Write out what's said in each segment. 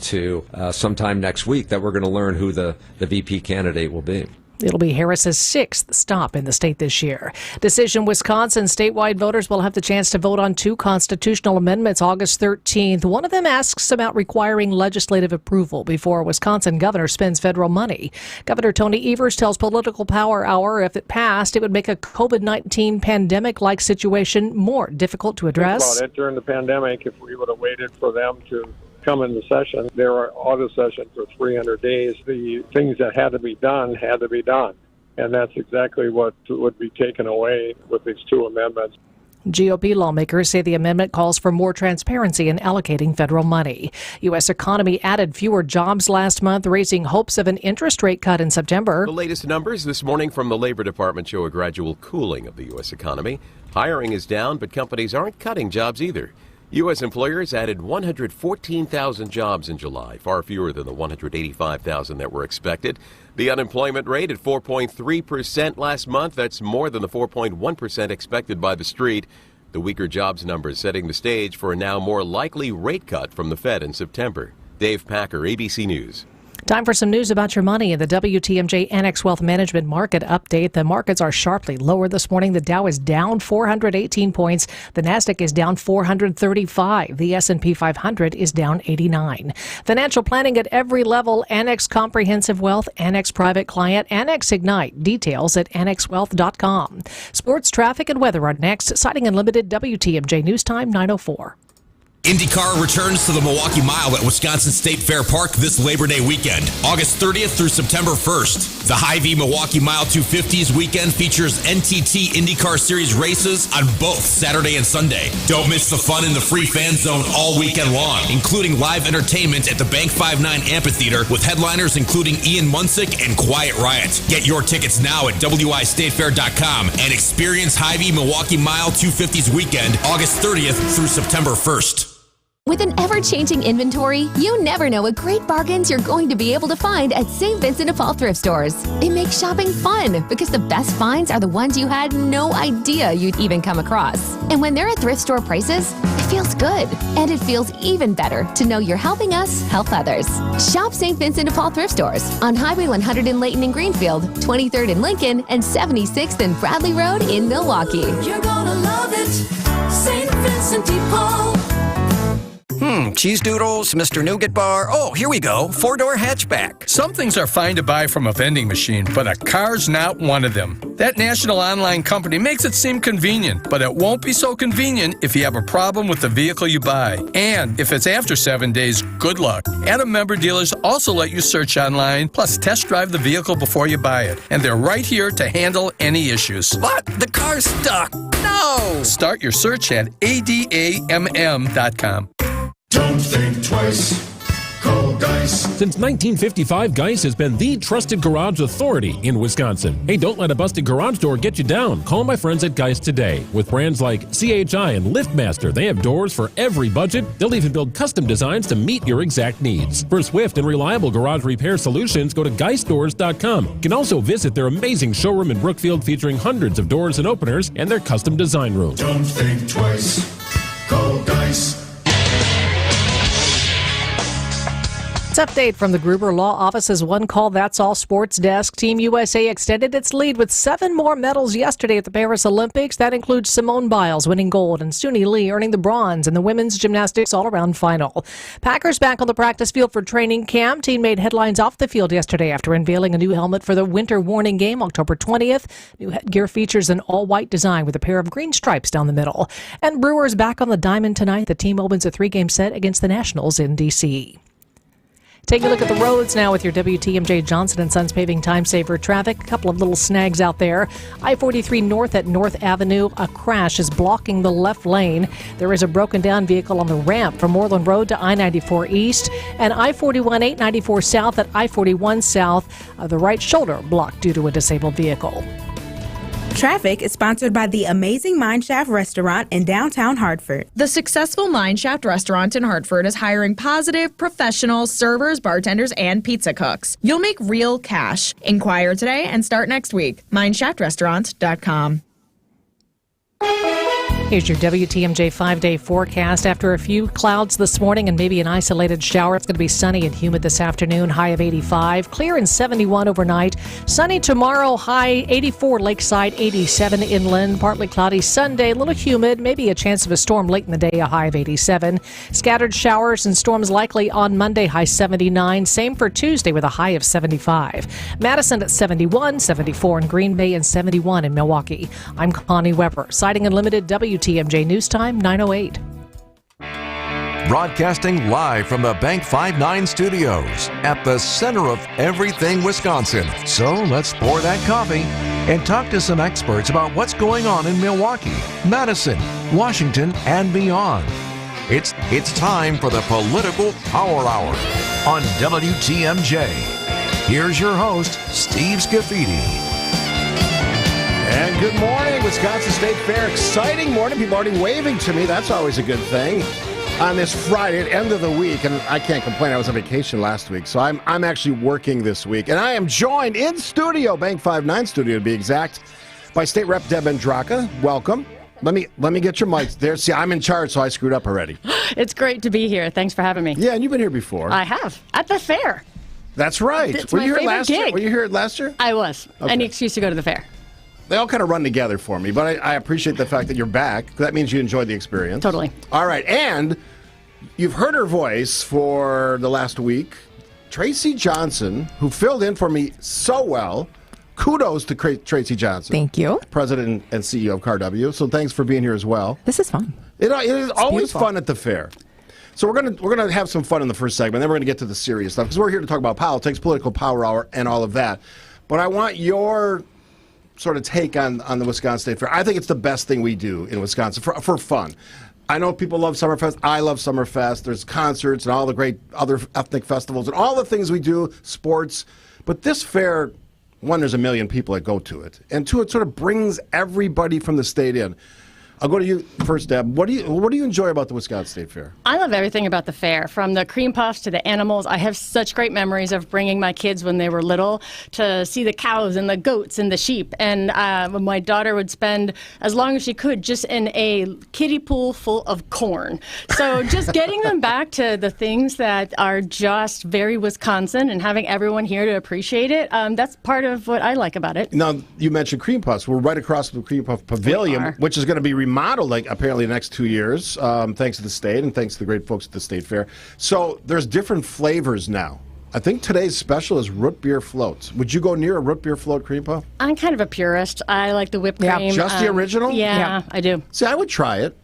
to sometime next week that we're going to learn who the VP candidate will be. It'll be Harris's 6th stop in the state this year. Decision Wisconsin, statewide voters will have the chance to vote on 2 constitutional amendments August 13th. One of them asks about requiring legislative approval before a Wisconsin governor spends federal money. Governor Tony Evers tells Political Power Hour if it passed, it would make a COVID-19 pandemic-like situation more difficult to address. Think about it, during the pandemic, if we would have waited for them to come into session, they were out of session for 300 days. The things that had to be done had to be done. And that's exactly what would be taken away with these 2 amendments. GOP lawmakers say the amendment calls for more transparency in allocating federal money. U.S. economy added fewer jobs last month, raising hopes of an interest rate cut in September. The latest numbers this morning from the Labor Department show a gradual cooling of the U.S. economy. Hiring is down, but companies aren't cutting jobs either. U.S. employers added 114,000 jobs in July, far fewer than the 185,000 that were expected. The unemployment rate at 4.3% last month. That's more than the 4.1% expected by the street. The weaker jobs numbers setting the stage for a now more likely rate cut from the Fed in September. Dave Packer, ABC News. Time for some news about your money in the WTMJ Annex Wealth Management Market Update. The markets are sharply lower this morning. The Dow is down 418 points. The Nasdaq is down 435. The S&P 500 is down 89. Financial planning at every level. Annex Comprehensive Wealth, Annex Private Client, Annex Ignite. Details at annexwealth.com. Sports, traffic, and weather are next. Citing Unlimited, WTMJ News Time 9:04. IndyCar returns to the Milwaukee Mile at Wisconsin State Fair Park this Labor Day weekend, August 30th through September 1st. The Hy-Vee Milwaukee Mile 250s weekend features NTT IndyCar Series races on both Saturday and Sunday. Don't miss the fun in the free fan zone all weekend long, including live entertainment at the Bank 59 Amphitheater with headliners including Ian Munsick and Quiet Riot. Get your tickets now at wistatefair.com and experience Hy-Vee Milwaukee Mile 250s weekend, August 30th through September 1st. With an ever-changing inventory, you never know what great bargains you're going to be able to find at St. Vincent de Paul thrift stores. It makes shopping fun because the best finds are the ones you had no idea you'd even come across. And when they're at thrift store prices, it feels good. And it feels even better to know you're helping us help others. Shop St. Vincent de Paul thrift stores on Highway 100 in Layton and Greenfield, 23rd in Lincoln, and 76th and Bradley Road in Milwaukee. You're gonna love it, St. Vincent de Paul. Cheese doodles, Mr. Nougat Bar. Oh, here we go. 4-door hatchback. Some things are fine to buy from a vending machine, but a car's not one of them. That national online company makes it seem convenient, but it won't be so convenient if you have a problem with the vehicle you buy. And if it's after 7 days, good luck. Adam member dealers also let you search online, plus test drive the vehicle before you buy it. And they're right here to handle any issues. But the car's stuck. No! Start your search at adamm.com. Don't think twice. Call Geis. Since 1955, Geis has been the trusted garage authority in Wisconsin. Hey, don't let a busted garage door get you down. Call my friends at Geis today. With brands like CHI and LiftMaster, they have doors for every budget. They'll even build custom designs to meet your exact needs. For swift and reliable garage repair solutions, go to geisdoors.com. You can also visit their amazing showroom in Brookfield featuring hundreds of doors and openers and their custom design room. Don't think twice. Call Geis. Update from the Gruber Law Office's One Call That's All Sports Desk. Team USA extended its lead with 7 more medals yesterday at the Paris Olympics. That includes Simone Biles winning gold and Suni Lee earning the bronze in the women's gymnastics all-around final. Packers back on the practice field for training camp. Team made headlines off the field yesterday after unveiling a new helmet for the winter warning game October 20th. New headgear features an all-white design with a pair of green stripes down the middle. And Brewers back on the diamond tonight. The team opens a 3-game set against the Nationals in D.C. Take a look at the roads now with your WTMJ Johnson & Sons paving time saver traffic. A couple of little snags out there. I-43 north at North Avenue. A crash is blocking the left lane. There is a broken down vehicle on the ramp from Moreland Road to I-94 east. And I-41 894 south at I-41 south. The right shoulder blocked due to a disabled vehicle. Traffic is sponsored by the Amazing Mineshaft Restaurant in downtown Hartford. The successful Mineshaft Restaurant in Hartford is hiring positive, professional servers, bartenders, and pizza cooks. You'll make real cash. Inquire today and start next week. Mineshaftrestaurant.com. Here's your WTMJ 5-day forecast. After a few clouds this morning and maybe an isolated shower, it's going to be sunny and humid this afternoon, high of 85. Clear and 71 overnight. Sunny tomorrow, high 84 lakeside, 87 inland. Partly cloudy Sunday, a little humid, maybe a chance of a storm late in the day, a high of 87. Scattered showers and storms likely on Monday, high 79. Same for Tuesday with a high of 75. Madison at 71, 74 in Green Bay, and 71 in Milwaukee. I'm Connie Weber, Sighting Unlimited, WTMJ News Time 9:08. Broadcasting live from the Bank 5-9 studios at the center of everything Wisconsin. So let's pour that coffee and talk to some experts about what's going on in Milwaukee, Madison, Washington, and beyond. It's time for the Political Power Hour on WTMJ. Here's your host, Steve Scafidi. And good morning, Wisconsin State Fair. Exciting morning. People already waving to me. That's always a good thing. On this Friday, at end of the week, and I can't complain. I was on vacation last week, so I'm actually working this week. And I am joined in studio, Bank 5-9 studio to be exact, by State Rep Deb Andraka. Welcome. Let me get your mics there. See, I'm in charge, so I screwed up already. It's great to be here. Thanks for having me. Yeah, and you've been here before. I have. At the fair. That's right. It's my favorite gig. Were you here last year? I was. Okay. Any excuse to go to the fair. They all kind of run together for me, but I appreciate the fact that you're back. That means you enjoyed the experience. Totally. All right, and you've heard her voice for the last week. Tracy Johnson, who filled in for me so well. Kudos to Tracy Johnson. Thank you. President and CEO of CarW. So thanks for being here as well. This is fun. It is always beautiful. fun at the fair. So we're gonna have some fun in the first segment. Then we're gonna get to the serious stuff because we're here to talk about politics, political power hour, and all of that. But I want your sort of take on the Wisconsin State Fair. I think it's the best thing we do in Wisconsin for fun. I know people love Summerfest. I love Summerfest. There's concerts and all the great other ethnic festivals and all the things we do, sports. But this fair, one, there's a million people that go to it. And two, it sort of brings everybody from the state in. I'll go to you first, Deb. What do you enjoy about the Wisconsin State Fair? I love everything about the fair, from the cream puffs to the animals. I have such great memories of bringing my kids when they were little to see the cows and the goats and the sheep. And my daughter would spend as long as she could just in a kiddie pool full of corn. So just getting them back to the things that are just very Wisconsin and having everyone here to appreciate it, that's part of what I like about it. Now, you mentioned cream puffs. We're right across from the cream puff pavilion, which is going to be remodeled apparently the next 2 years, thanks to the state and thanks to the great folks at the State Fair. So there's different flavors now. I think today's special is root beer floats. Would you go near a root beer float cream puff? I'm kind of a purist. I like the whipped cream. Just the original? Yeah, I do. See, I would try it.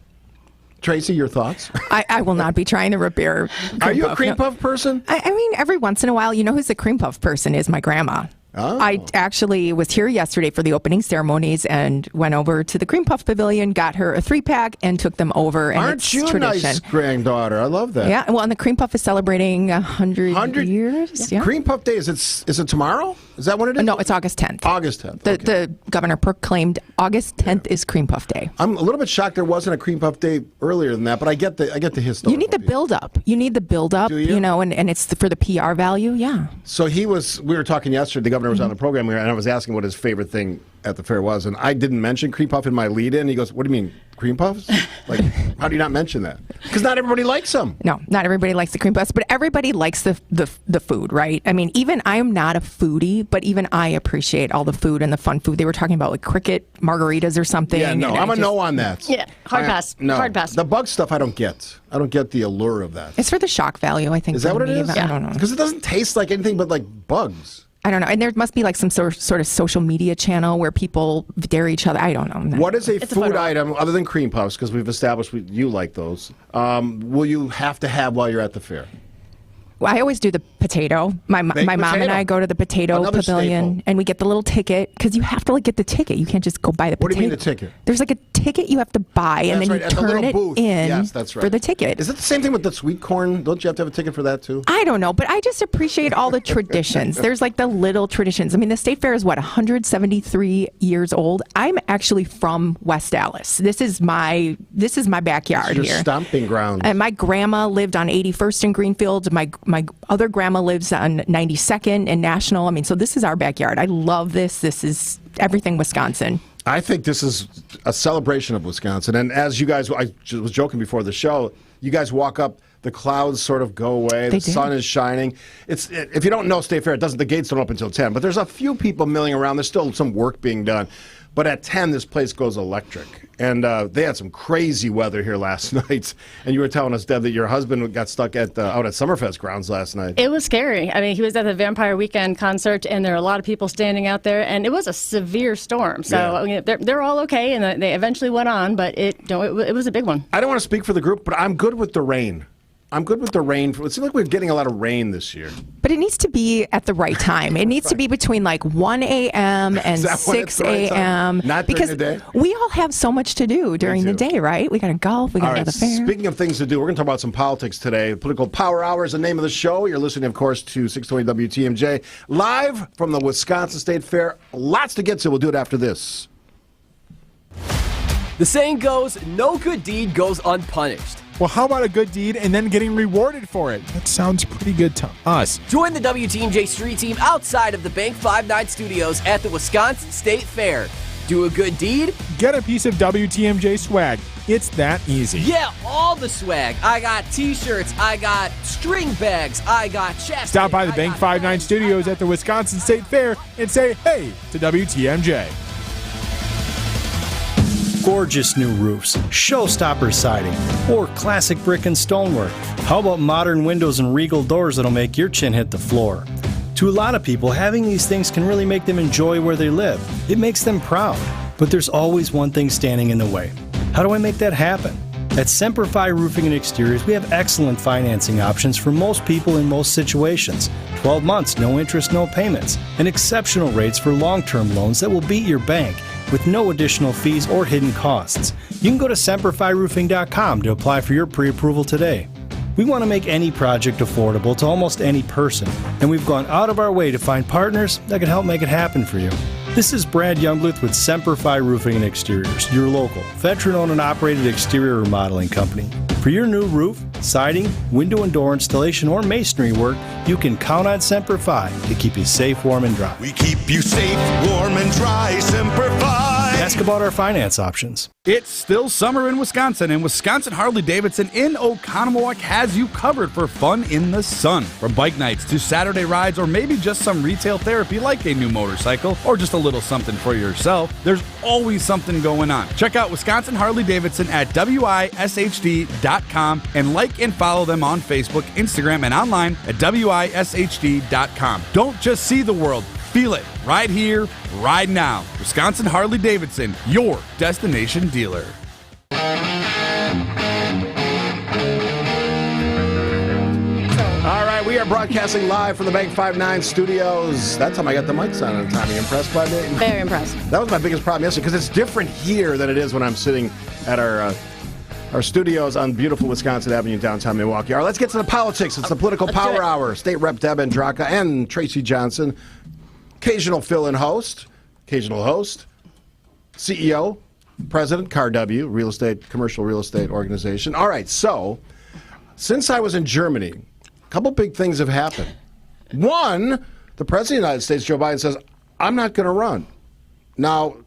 Tracy, your thoughts? I will not be trying the root beer cream Are you puff. a cream puff person? I mean, every once in a while, you know who's a cream puff person is my grandma. Oh. I actually was here yesterday for the opening ceremonies and went over to the Cream Puff Pavilion, got her a 3-pack, and took them over. And Aren't it's you tradition. a nice granddaughter? I love that. Yeah, well, and the Cream Puff is celebrating 100 years. Yeah. Cream Puff Day, is it tomorrow? Is that what it is? No, it's August 10th. August 10th. The governor proclaimed August 10th is Cream Puff Day. I'm a little bit shocked there wasn't a Cream Puff Day earlier than that, but I get the history. You need the build up. You need the build up, Do you? know, and it's for the PR value. Yeah. So we were talking yesterday, the governor was on the program here, and I was asking what his favorite thing at the fair was, and I didn't mention cream puff in my lead-in. He goes, "What do you mean, cream puffs? Like, how do you not mention that? Because not everybody likes them." No, not everybody likes the cream puffs, but everybody likes the food, right? I mean, even I am not a foodie, but even I appreciate all the food and the fun food. They were talking about like cricket margaritas or something. Yeah, no, I'm a no on that. Yeah, hard pass. No, Hard pass. the bug stuff I don't get. I don't get the allure of that. It's for the shock value, I think. Is that what it is? I don't know. Because it doesn't taste like anything but like bugs. I don't know. And there must be like some sort of social media channel where people dare each other. I don't know. What is a food item other than cream puffs, because we've established you like those, will you have to have while you're at the fair? Well, I always do the potato. My mom and I go to the potato pavilion, and we get the little ticket because you have to like get the ticket. You can't just go buy the potato. What do you mean the ticket? There's like a ticket you have to buy, and then you turn it in Yes, that's right. for the ticket. Is it the same thing with the sweet corn? Don't you have to have a ticket for that too? I don't know, but I just appreciate all the traditions. There's like the little traditions. I mean, the State Fair is 173 years old. I'm actually from West Dallas. This is my backyard Your here. stomping ground. And my grandma lived on 81st in Greenfield. My other grandma lives on 92nd and National. I mean, so this is our backyard. I love this. This is everything Wisconsin. I think this is a celebration of Wisconsin. And as you guys, I was joking before the show, you guys walk up, the clouds sort of go away, the sun is shining. If you don't know State Fair, the gates don't open until 10, but there's a few people milling around. There's still some work being done. But at 10, this place goes electric. And they had some crazy weather here last night. And you were telling us, Deb, that your husband got stuck out at Summerfest grounds last night. It was scary. I mean, he was at the Vampire Weekend concert, and there were a lot of people standing out there, and it was a severe storm. So they're all okay, and they eventually went on, but it was a big one. I don't want to speak for the group, but I'm good with the rain. It seems like we're getting a lot of rain this year. But it needs to be at the right time. It needs to be between like 1 a.m. and 6 a.m. Not during the day? We all have so much to do during the day, right? We got to golf, we got to go to the fair. Speaking of things to do, we're going to talk about some politics today. Political Power Hour is the name of the show. You're listening, of course, to 620 WTMJ. Live from the Wisconsin State Fair. Lots to get to. We'll do it after this. The saying goes, no good deed goes unpunished. Well, how about a good deed and then getting rewarded for it? That sounds pretty good to us. Join the WTMJ Street Team outside of the Bank 5-9 studios at the Wisconsin State Fair. Do a good deed? Get a piece of WTMJ swag. It's that easy. Yeah, all the swag. I got t-shirts, I got string bags, I got chest. Stop by the Bank 5-9 studios at the Wisconsin State Fair and say hey to WTMJ. Gorgeous new roofs, showstopper siding, or classic brick and stonework. How about modern windows and regal doors that'll make your chin hit the floor? To a lot of people, having these things can really make them enjoy where they live. It makes them proud. But there's always one thing standing in the way. How do I make that happen? At Semper Fi Roofing and Exteriors, we have excellent financing options for most people in most situations. 12 months, no interest, no payments, and exceptional rates for long-term loans that will beat your bank with no additional fees or hidden costs. You can go to SemperFiRoofing.com to apply for your pre-approval today. We want to make any project affordable to almost any person, and we've gone out of our way to find partners that can help make it happen for you. This is Brad Youngbluth with Semper Fi Roofing and Exteriors, your local, veteran-owned and operated exterior remodeling company. For your new roof, siding, window and door installation, or masonry work, you can count on Semper Fi to keep you safe, warm, and dry. We keep you safe, warm, and dry. Semper Fi. Ask about our finance options. It's still summer in Wisconsin, and Wisconsin Harley-Davidson in Oconomowoc has you covered for fun in the sun. From bike nights to Saturday rides, or maybe just some retail therapy like a new motorcycle, or just a little something for yourself, there's always something going on. Check out Wisconsin Harley-Davidson at WISHD.com and like and follow them on Facebook, Instagram, and online at WISHD.com. Don't just see the world, feel it right here, right now. Wisconsin Harley-Davidson, your destination dealer. All right, we are broadcasting live from the Bank 5-9 studios. That time I got the mics on time. Are you impressed by me? Very impressed. That was my biggest problem yesterday, because it's different here than it is when I'm sitting at our studios on beautiful Wisconsin Avenue, downtown Milwaukee. All right, let's get to the politics. It's the Political Power Hour. State Rep Deb Andraka and Tracy Johnson. Occasional fill-in host, CEO, President, CAR W, commercial real estate organization. All right, so since I was in Germany, a couple big things have happened. One, the President of the United States, Joe Biden, says, I'm not going to run. Now,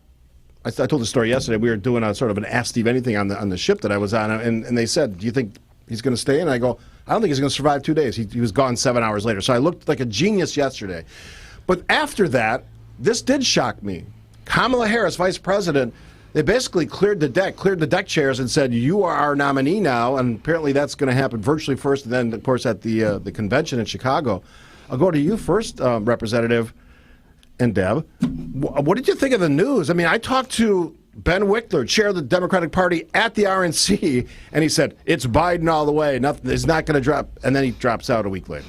I told the story yesterday. We were doing a sort of an Ask Steve Anything on the ship that I was on, and they said, do you think he's going to stay? And I go, I don't think he's going to survive 2 days. He was gone 7 hours later. So I looked like a genius yesterday. But after that, this did shock me. Kamala Harris, Vice President, they basically cleared the deck chairs and said, you are our nominee now, and apparently that's going to happen virtually first, and then, of course, at the convention in Chicago. I'll go to you first, Representative and Deb. What did you think of the news? I mean, I talked to Ben Wickler, chair of the Democratic Party at the RNC, and he said, it's Biden all the way. Nothing is not going to drop, and then he drops out a week later.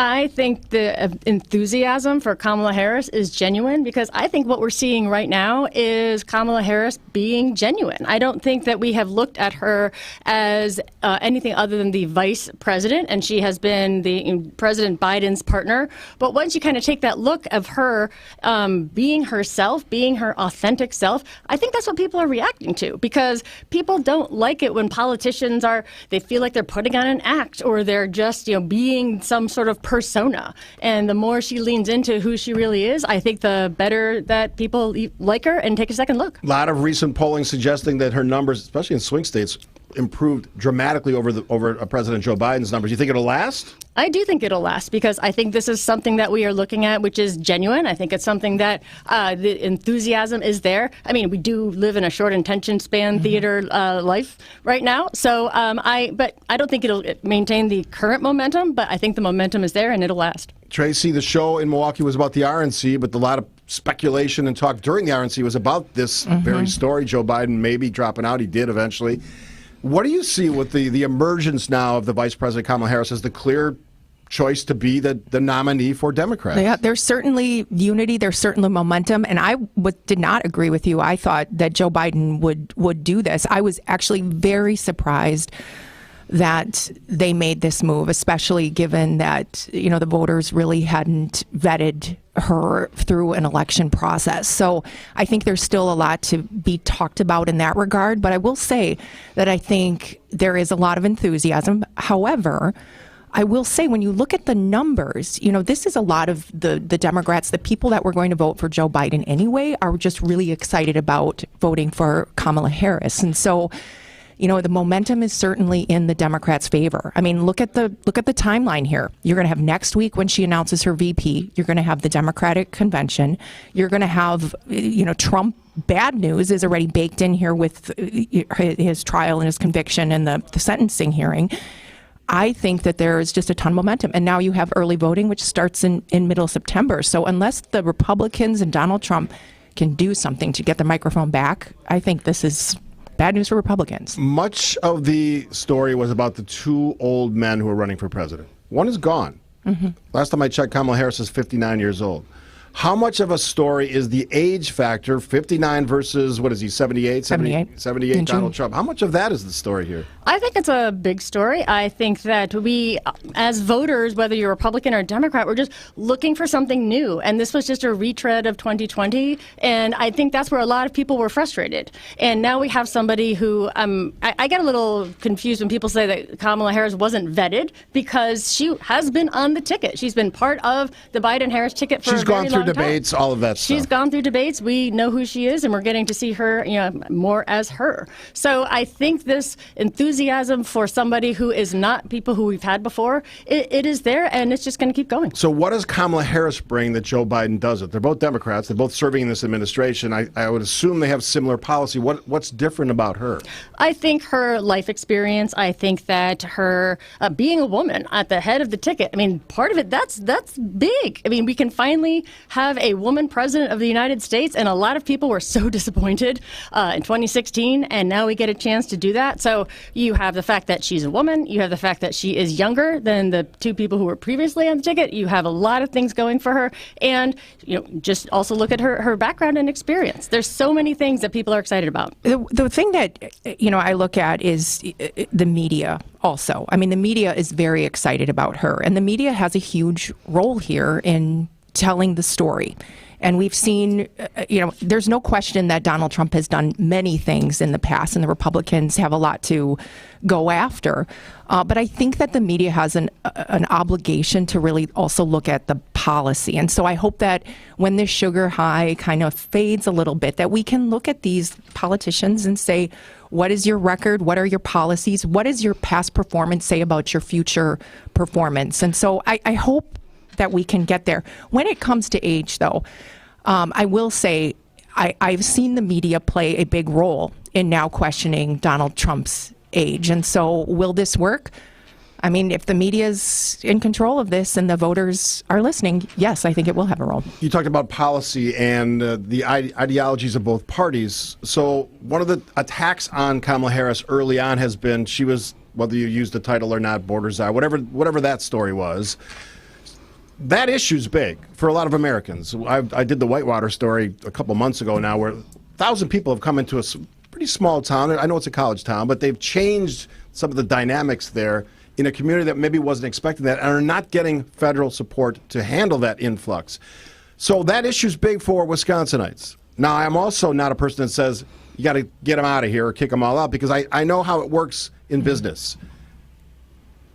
I think the enthusiasm for Kamala Harris is genuine, because I think what we're seeing right now is Kamala Harris being genuine. I don't think that we have looked at her as anything other than the vice president, and she has been President Biden's partner. But once you kind of take that look of her being herself, being her authentic self, I think that's what people are reacting to, because people don't like it when politicians they feel like they're putting on an act, or they're just being some sort of persona. And the more she leans into who she really is, I think the better that people like her and take a second look. A lot of recent polling suggesting that her numbers, especially in swing states, improved dramatically over President Joe Biden's numbers. You think it'll last? I do think it'll last because I think this is something that we are looking at, which is genuine. I think it's something that the enthusiasm is there. I mean, we do live in a short attention span theater life right now. So but I don't think it'll maintain the current momentum, but I think the momentum is there and it'll last. Tracy, the show in Milwaukee was about the RNC, but a lot of speculation and talk during the RNC was about this very story. Joe Biden maybe dropping out. He did eventually. What do you see with the emergence now of the Vice President Kamala Harris as the clear choice to be the nominee for Democrats? Yeah, there's certainly unity. There's certainly momentum. And I did not agree with you. I thought that Joe Biden would do this. I was actually very surprised that they made this move, especially given that, the voters really hadn't vetted her through an election process. So I think there's still a lot to be talked about in that regard. But I will say that I think there is a lot of enthusiasm. However, I will say when you look at the numbers, this is a lot of the Democrats, the people that were going to vote for Joe Biden anyway, are just really excited about voting for Kamala Harris. And so the momentum is certainly in the Democrats' favor. I mean, look at the timeline here. You're going to have next week when she announces her VP. You're going to have the Democratic convention. You're going to have, Trump. Bad news is already baked in here with his trial and his conviction and the sentencing hearing. I think that there is just a ton of momentum. And now you have early voting, which starts in middle September. So unless the Republicans and Donald Trump can do something to get the microphone back, I think this is bad news for Republicans. Much of the story was about the two old men who are running for president. One is gone. Last time I checked, Kamala Harris is 59 years old. How much of a story is the age factor, 59 versus, what is he, 78? 78 Donald Trump. How much of that is the story here? I think it's a big story. I think that we, as voters, whether you're Republican or Democrat, we're just looking for something new. And this was just a retread of 2020. And I think that's where a lot of people were frustrated. And now we have somebody who, I get a little confused when people say that Kamala Harris wasn't vetted because she has been on the ticket. She's been part of the Biden-Harris ticket for a very long time. She's gone through debates, all of that stuff. She's gone through debates. We know who she is, and we're getting to see her, more as her. So I think this enthusiasm for somebody who is not people who we've had before, it is there, and it's just going to keep going. So what does Kamala Harris bring that Joe Biden doesn't? They're both Democrats. They're both serving in this administration. I would assume they have similar policy. What's different about her? I think her life experience. I think that her being a woman at the head of the ticket. I mean, part of it, that's big. I mean, we can finally have a woman president of the United States, and a lot of people were so disappointed in 2016, and now we get a chance to do that. So you have the fact that she's a woman. You have the fact that she is younger than the two people who were previously on the ticket. You have a lot of things going for her. And, just also look at her background and experience. There's so many things that people are excited about. The thing that, I look at is the media also. I mean, the media is very excited about her. And the media has a huge role here in telling the story. And we've seen, there's no question that Donald Trump has done many things in the past, and the Republicans have a lot to go after. But I think that the media has an obligation to really also look at the policy. And so I hope that when this sugar high kind of fades a little bit, that we can look at these politicians and say, what is your record? What are your policies? What does your past performance say about your future performance? And so I hope that we can get there. When it comes to age, though, I will say I've seen the media play a big role in now questioning Donald Trump's age. And so will this work? I mean, if the media is in control of this and the voters are listening, yes, I think it will have a role. You talked about policy and the ideologies of both parties. So one of the attacks on Kamala Harris early on has been she was, whether you use the title or not, border's eye, whatever that story was. That issue's big for a lot of Americans. I did the Whitewater story a couple months ago now, where 1,000 people have come into a pretty small town. I know it's a college town, but they've changed some of the dynamics there in a community that maybe wasn't expecting that and are not getting federal support to handle that influx. So that issue's big for Wisconsinites. Now, I'm also not a person that says you got to get them out of here or kick them all out, because I know how it works in business.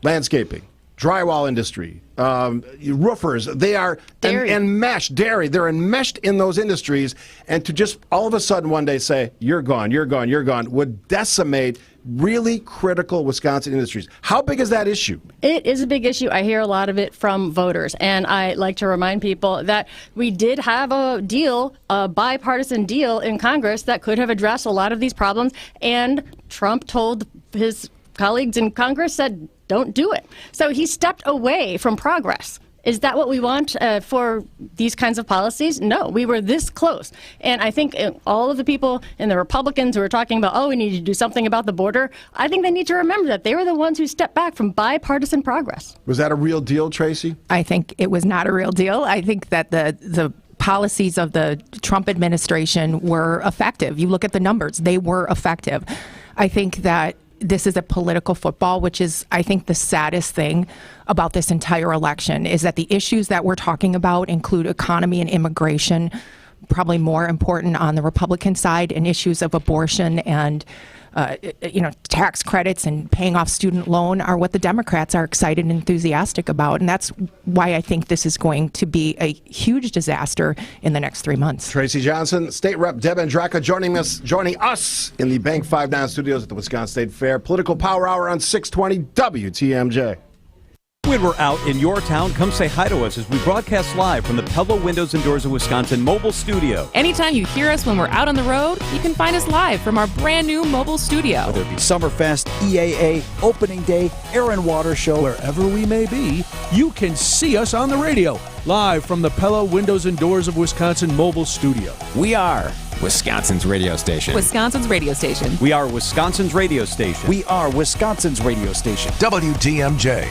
Landscaping. drywall industry, roofers, they are enmeshed, dairy, they're enmeshed in those industries, and to just all of a sudden one day say, you're gone, would decimate really critical Wisconsin industries. How big is that issue? It is a big issue. I hear a lot of it from voters, and I like to remind people that we did have a deal, a bipartisan deal in Congress that could have addressed a lot of these problems, and Trump told his colleagues in Congress said, don't do it. So he stepped away from progress. Is that what we want for these kinds of policies? No, we were this close. And I think all of the people and the Republicans who are talking about, oh, we need to do something about the border, I think they need to remember that they were the ones who stepped back from bipartisan progress. Was that a real deal, Tracy? I think it was not a real deal. I think that the policies of the Trump administration were effective. You look at the numbers, they were effective. I think that this is a political football, which is, I think, the saddest thing about this entire election is that the issues that we're talking about include economy and immigration, probably more important on the Republican side, and issues of abortion and tax credits and paying off student loan are what the Democrats are excited and enthusiastic about. And that's why I think this is going to be a huge disaster in the next 3 months. Tracy Johnson, State Rep Deb Andraka joining us in the Bank 5-9 studios at the Wisconsin State Fair. Political Power Hour on 620 WTMJ. When we're out in your town, come say hi to us as we broadcast live from the Pella Windows and Doors of Wisconsin mobile studio. Anytime you hear us when we're out on the road, you can find us live from our brand new mobile studio. Whether it be Summerfest, EAA, Opening Day, Air and Water Show, wherever we may be, you can see us on the radio, live from the Pella Windows and Doors of Wisconsin mobile studio. We are Wisconsin's radio station. Wisconsin's radio station. We are Wisconsin's radio station. We are Wisconsin's radio station. WTMJ.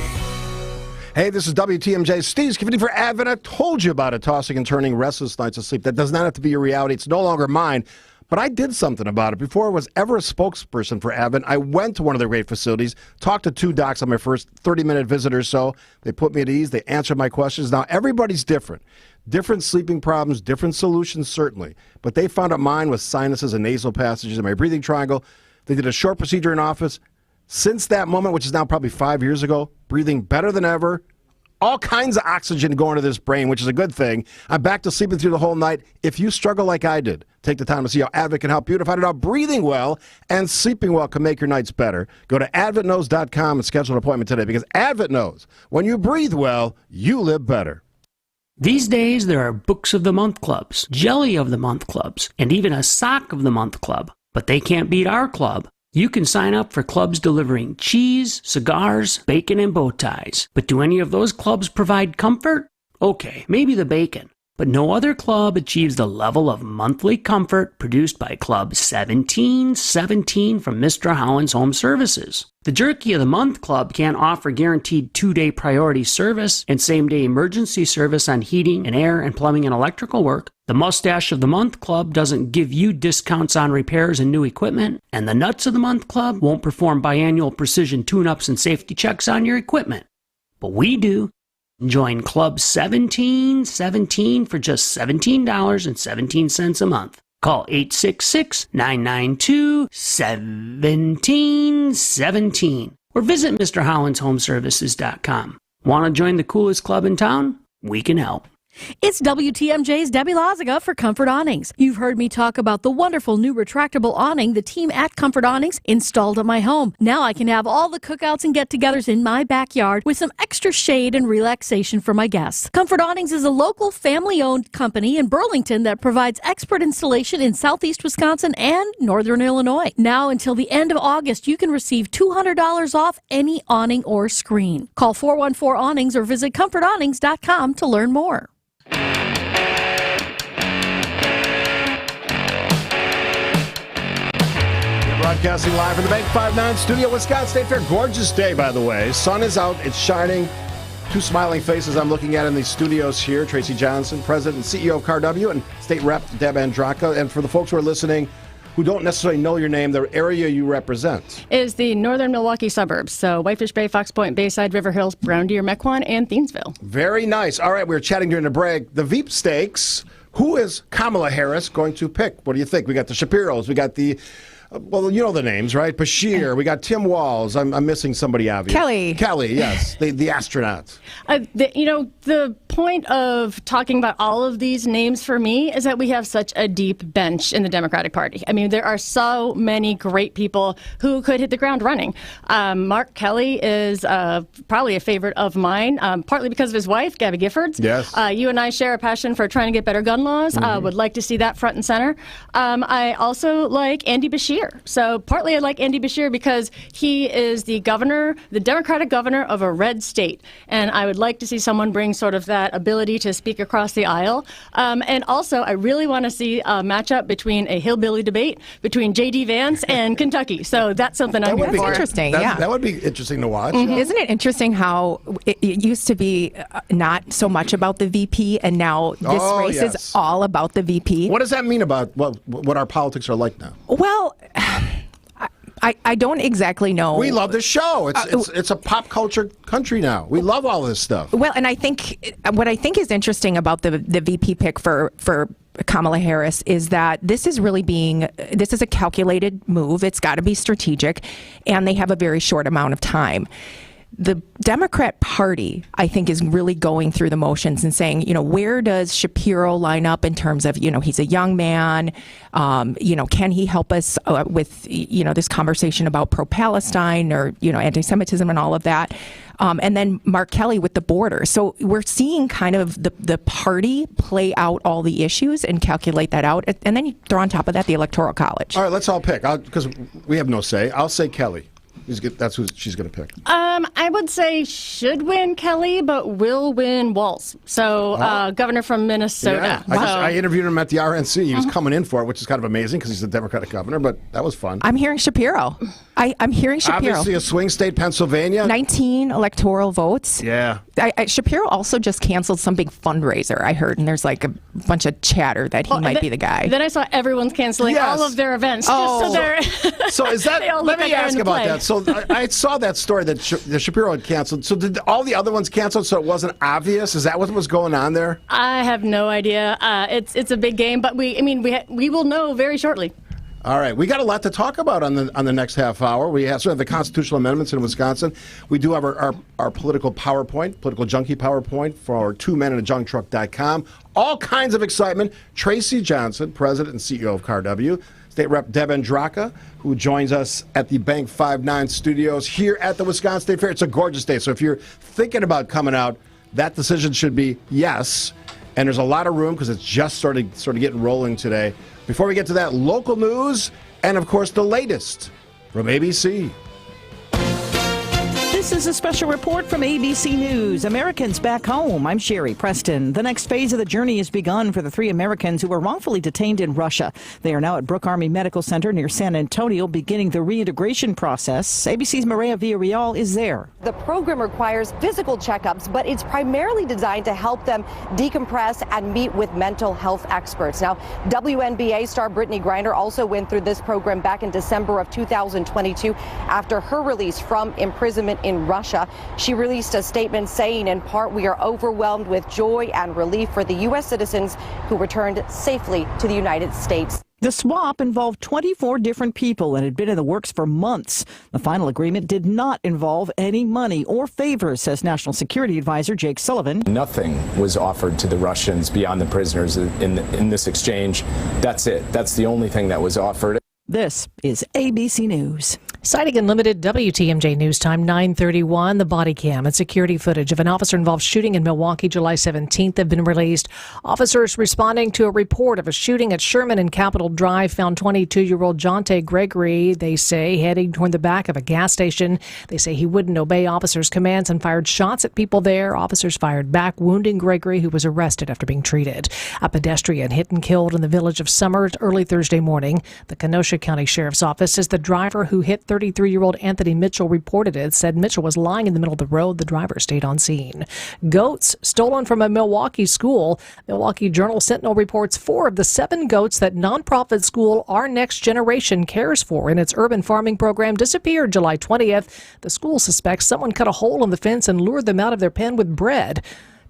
Hey, this is WTMJ. Steve's getting for Advent. I told you about it, tossing and turning, restless nights of sleep. That does not have to be your reality. It's no longer mine. But I did something about it. Before I was ever a spokesperson for Advent, I went to one of their great facilities, talked to 2 docs on my first 30-minute visit or so. They put me at ease. They answered my questions. Now, everybody's different. Different sleeping problems, different solutions, certainly. But they found out mine was sinuses and nasal passages in my breathing triangle. They did a short procedure in office. Since that moment, which is now probably 5 years ago, breathing better than ever, all kinds of oxygen going to this brain, which is a good thing. I'm back to sleeping through the whole night. If you struggle like I did, take the time to see how Advent can help you to find out how breathing well and sleeping well can make your nights better. Go to adventknows.com and schedule an appointment today, because Advent knows when you breathe well, you live better. These days, there are Books of the Month clubs, Jelly of the Month clubs, and even a Sock of the Month club. But they can't beat our club. You can sign up for clubs delivering cheese, cigars, bacon, and bow ties. But do any of those clubs provide comfort? Okay, maybe the bacon. But no other club achieves the level of monthly comfort produced by Club 1717 from Mr. Holland's Home Services. The Jerky of the Month Club can't offer guaranteed 2-day priority service and same-day emergency service on heating and air and plumbing and electrical work. The Mustache of the Month Club doesn't give you discounts on repairs and new equipment. And the Nuts of the Month Club won't perform biannual precision tune-ups and safety checks on your equipment. But we do. Join Club 1717 for just $17.17 a month. Call 866-992-1717 or visit MrHollandsHomeservices.com. Want to join the coolest club in town? We can help. It's WTMJ's Debbie Loziga for Comfort Awnings. You've heard me talk about the wonderful new retractable awning the team at Comfort Awnings installed at my home. Now I can have all the cookouts and get-togethers in my backyard with some extra shade and relaxation for my guests. Comfort Awnings is a local family-owned company in Burlington that provides expert installation in southeast Wisconsin and northern Illinois. Now until the end of August, you can receive $200 off any awning or screen. Call 414-AWNINGS or visit ComfortAwnings.com to learn more. Broadcasting live from the Bank 5-9 studio, Wisconsin State Fair. Gorgeous day, by the way. Sun is out. It's shining. 2 smiling faces I'm looking at in the studios here. Tracy Johnson, President and CEO of CarW, and State Rep Deb Andraka. And for the folks who are listening who don't necessarily know your name, the area you represent is the northern Milwaukee suburbs. So Whitefish Bay, Fox Point, Bayside, River Hills, Brown Deer, Mequon, and Thiensville. Very nice. All right, we were chatting during the break. The Veep Stakes. Who is Kamala Harris going to pick? What do you think? We got the Shapiros. We got the Well, you know the names, right? Bashir. We got Tim Walz. I'm missing somebody obvious. Kelly, yes. The astronaut. The point of talking about all of these names for me is that we have such a deep bench in the Democratic Party. I mean, there are so many great people who could hit the ground running. Mark Kelly is probably a favorite of mine, partly because of his wife, Gabby Giffords. Yes. You and I share a passion for trying to get better gun laws. Would like to see that front and center. I also like Andy Bashir. So partly I like Andy Bashir because he is the governor, the Democratic governor of a red state. And I would like to see someone bring sort of that ability to speak across the aisle. And also, I really want to see a matchup between a hillbilly debate between J.D. Vance and Kentucky. So that's something I'm here for. That's interesting, yeah. That would be interesting to watch. Isn't it interesting how it used to be not so much about the VP, and now this race is all about the VP? What does that mean about what our politics are like now? Well, I don't exactly know. We love this show. It's a pop culture country now. We love all this stuff. Well, and I think what I think is interesting about the VP pick for Kamala Harris is that this is a calculated move. It's got to be strategic, and they have a very short amount of time. The Democrat Party, I think, is really going through the motions and saying, where does Shapiro line up in terms of, he's a young man, can he help us with, this conversation about pro-Palestine or, anti-Semitism and all of that. And then Mark Kelly with the border. So we're seeing kind of the party play out all the issues and calculate that out. And then you throw on top of that the Electoral College. All right, let's all pick, because we have no say. I'll say Kelly. That's who she's going to pick. I would say should win Kelly, but will win Walz. So governor from Minnesota. Yeah. I interviewed him at the RNC. He was coming in for it, which is kind of amazing because he's a Democratic governor, but that was fun. I'm hearing Shapiro. I'm hearing Shapiro. Obviously a swing state, Pennsylvania. 19 electoral votes. Yeah. Shapiro also just canceled some big fundraiser, I heard, and there's like a bunch of chatter that he might be the guy. Then I saw everyone's canceling all of their events. So is that? Let me ask about that. So I saw that story that Shapiro had canceled. So did all the other ones cancel so it wasn't obvious? Is that what was going on there? I have no idea. It's a big game, but we will know very shortly. All right, we got a lot to talk about on the next half hour. We have the constitutional amendments in Wisconsin. We do have our political PowerPoint, political junkie PowerPoint for 2meninajunketruck.com. All kinds of excitement. Tracy Johnson, president and CEO of CarW. State Rep Deb Andraka, who joins us at the Bank 5-9 studios here at the Wisconsin State Fair. It's a gorgeous day, so if you're thinking about coming out, that decision should be yes. And there's a lot of room because it's just sort of getting rolling today. Before we get to that, local news and, of course, the latest from ABC. This is a special report from ABC News. Americans back home. I'm Sherry Preston. The next phase of the journey has begun for the 3 Americans who were wrongfully detained in Russia. They are now at Brooke Army Medical Center near San Antonio, beginning the reintegration process. ABC's Maria Villarreal is there. The program requires physical checkups, but it's primarily designed to help them decompress and meet with mental health experts. Now, WNBA star Brittany Griner also went through this program back in December of 2022 after her release from imprisonment in Russia. She released a statement saying, in part, "We are overwhelmed with joy and relief for the U.S. citizens who returned safely to the United States." The swap involved 24 different people and had been in the works for months. The final agreement did not involve any money or favors, says National Security Advisor Jake Sullivan. Nothing was offered to the Russians beyond the prisoners in this exchange. That's it. That's the only thing that was offered. This is ABC News. Citing in limited WTMJ News Time 9:31, the body cam and security footage of an officer-involved shooting in Milwaukee July 17th have been released. Officers responding to a report of a shooting at Sherman and Capitol Drive found 22-year-old Jonte Gregory, they say, heading toward the back of a gas station. They say he wouldn't obey officers' commands and fired shots at people there. Officers fired back, wounding Gregory, who was arrested after being treated. A pedestrian hit and killed in the village of Summers early Thursday morning. The Kenosha County Sheriff's Office says the driver who hit 33-year-old Anthony Mitchell reported it, said Mitchell was lying in the middle of the road. The driver stayed on scene. Goats stolen from a Milwaukee school. Milwaukee Journal-Sentinel reports 4 of the 7 goats that nonprofit school Our Next Generation cares for in its urban farming program disappeared July 20th. The school suspects someone cut a hole in the fence and lured them out of their pen with bread.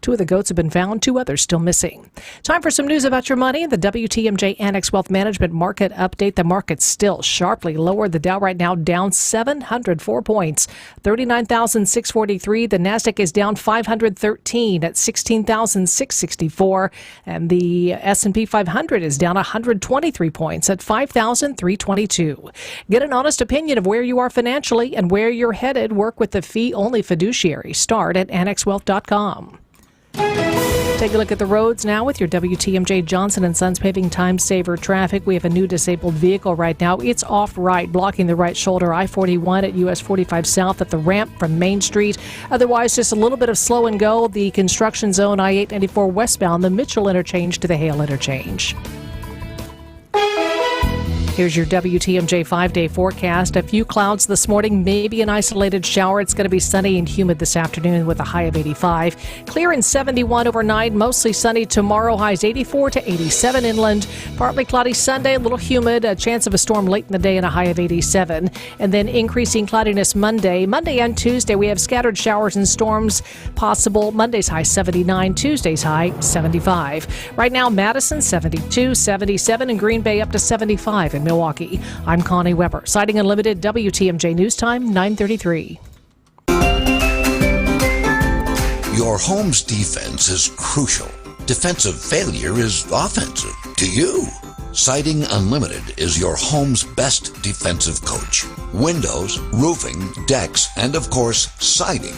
2 of the goats have been found, 2 others still missing. Time for some news about your money. The WTMJ Annex Wealth Management Market Update. The market's still sharply lower. The Dow right now down 704 points, 39,643. The Nasdaq is down 513 at 16,664. And the S&P 500 is down 123 points at 5,322. Get an honest opinion of where you are financially and where you're headed. Work with the fee-only fiduciary. Start at annexwealth.com. Take a look at the roads now with your WTMJ Johnson & Sons Paving Time Saver traffic. We have a new disabled vehicle right now. It's off right, blocking the right shoulder, I-41 at US 45 South at the ramp from Main Street. Otherwise, just a little bit of slow and go. The construction zone, I-894 westbound, the Mitchell interchange to the Hale interchange. Here's your WTMJ 5-day forecast. A few clouds this morning, maybe an isolated shower. It's going to be sunny and humid this afternoon with a high of 85. Clear and 71 overnight, mostly sunny tomorrow. Highs 84 to 87 inland. Partly cloudy Sunday, a little humid. A chance of a storm late in the day and a high of 87. And then increasing cloudiness Monday. Monday and Tuesday, we have scattered showers and storms possible. Monday's high 79, Tuesday's high 75. Right now, Madison 72, 77, and Green Bay up to 75 in Milwaukee. I'm Connie Weber. Sighting Unlimited, WTMJ News Time, 9:33. Your home's defense is crucial. Defensive failure is offensive to you. Siding Unlimited is your home's best defensive coach. Windows, roofing, decks, and of course, siding.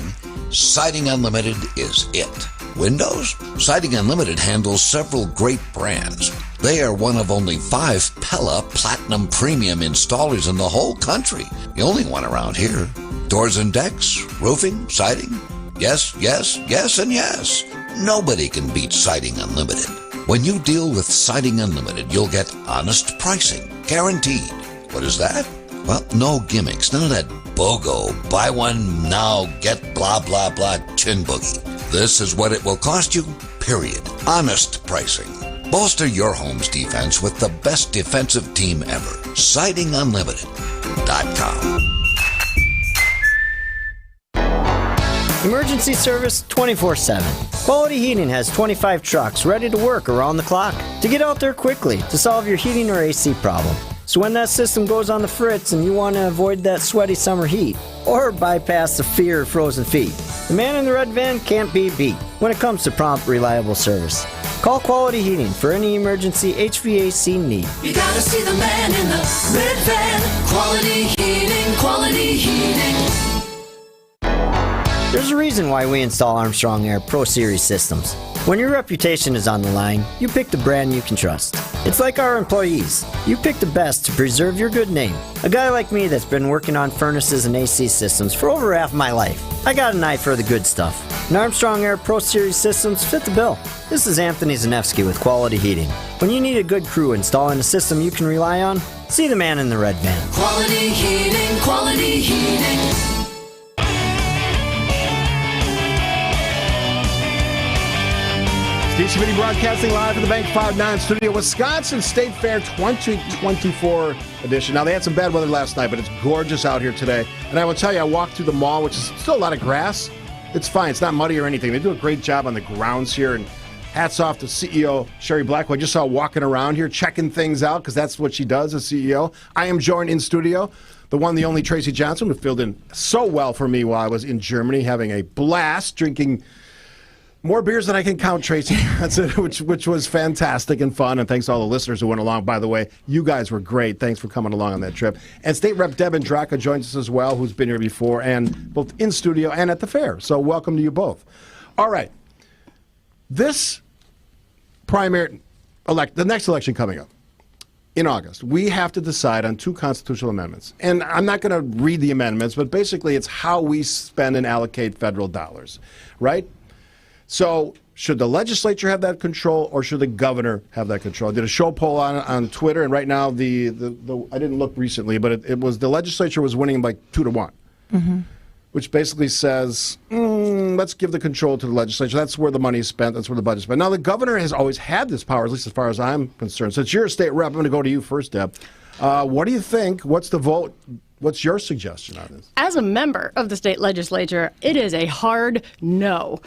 Siding Unlimited is it. Windows? Siding Unlimited handles several great brands. They are one of only 5 Pella Platinum Premium installers in the whole country. The only one around here. Doors and decks, roofing, siding. Yes, yes, yes, and yes. Nobody can beat Siding Unlimited. When you deal with Siding Unlimited, you'll get honest pricing, guaranteed. What is that? Well, no gimmicks, none of that BOGO, buy one now, get blah, blah, blah, chin boogie. This is what it will cost you, period. Honest pricing. Bolster your home's defense with the best defensive team ever. SidingUnlimited.com. Emergency service 24/7. Quality Heating has 25 trucks ready to work around the clock to get out there quickly to solve your heating or AC problem. So when that system goes on the fritz and you want to avoid that sweaty summer heat or bypass the fear of frozen feet, the man in the red van can't be beat when it comes to prompt, reliable service. Call Quality Heating for any emergency HVAC need. You gotta see the man in the red van. Quality Heating, Quality Heating. There's a reason why we install Armstrong Air Pro Series systems. When your reputation is on the line, you pick the brand you can trust. It's like our employees. You pick the best to preserve your good name. A guy like me that's been working on furnaces and AC systems for over half my life. I got an eye for the good stuff. And Armstrong Air Pro Series systems fit the bill. This is Anthony Zanevsky with Quality Heating. When you need a good crew installing a system you can rely on, see the man in the red van. Quality Heating, Quality Heating. DCBD broadcasting live from the Bank 5-9 studio, Wisconsin State Fair 2024 edition. Now, they had some bad weather last night, but it's gorgeous out here today. And I will tell you, I walked through the mall, which is still a lot of grass. It's fine. It's not muddy or anything. They do a great job on the grounds here. And hats off to CEO Sherry Black, who I just saw walking around here, checking things out, because that's what she does as CEO. I am joined in studio, the one, the only Tracy Johnson, who filled in so well for me while I was in Germany, having a blast, drinking more beers than I can count, Tracy. That's it, which was fantastic and fun. And thanks to all the listeners who went along. By the way, you guys were great. Thanks for coming along on that trip. And State Rep Deb Andraka joins us as well, who's been here before, and both in studio and at the fair. So welcome to you both. All right. This primary the next election coming up in August, we have to decide on 2 constitutional amendments. And I'm not going to read the amendments, but basically it's how we spend and allocate federal dollars, right? So should the legislature have that control, or should the governor have that control? I did a show poll on Twitter, and right now the I didn't look recently, but it was the legislature was winning by 2-1, which basically says let's give the control to the legislature. That's where the money is spent. That's where the budget is spent. Now the governor has always had this power, at least as far as I'm concerned. Since you're a state rep, I'm going to go to you first, Deb. What do you think? What's the vote What's your suggestion on this? As a member of the state legislature, it is a hard no.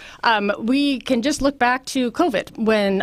We can just look back to COVID when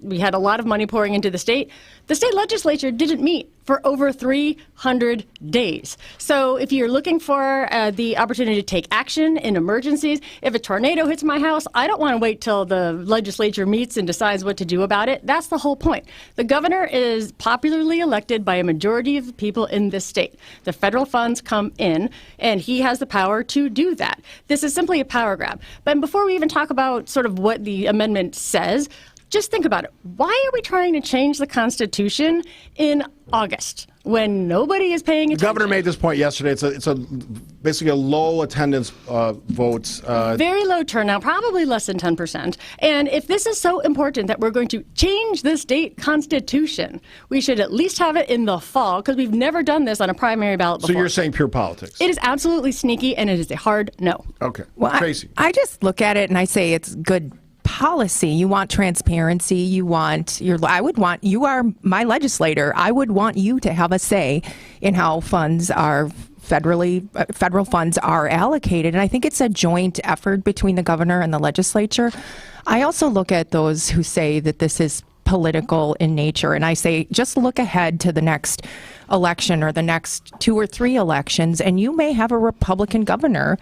we had a lot of money pouring into the state. The state legislature didn't meet for over 300 days. So if you're looking for the opportunity to take action in emergencies, if a tornado hits my house, I don't want to wait till the legislature meets and decides what to do about it. That's the whole point. The governor is popularly elected by a majority of the people in this state. The federal funds come in, and he has the power to do that. This is simply a power grab. But before we even talk about sort of what the amendment says, just think about it. Why are we trying to change the Constitution in August when nobody is paying attention? The governor made this point yesterday. It's basically a low attendance vote. Very low turnout, probably less than 10%. And if this is so important that we're going to change the state constitution, we should at least have it in the fall, because we've never done this on a primary ballot before. So you're saying pure politics? It is absolutely sneaky, and it is a hard no. Okay. Well, Tracy. I just look at it and I say it's good policy. You want transparency. You are my legislator. I would want you to have a say in how federal funds are allocated. And I think it's a joint effort between the governor and the legislature. I also look at those who say that this is political in nature. And I say, just look ahead to the next election or the next 2 or 3 elections, and you may have a Republican governor.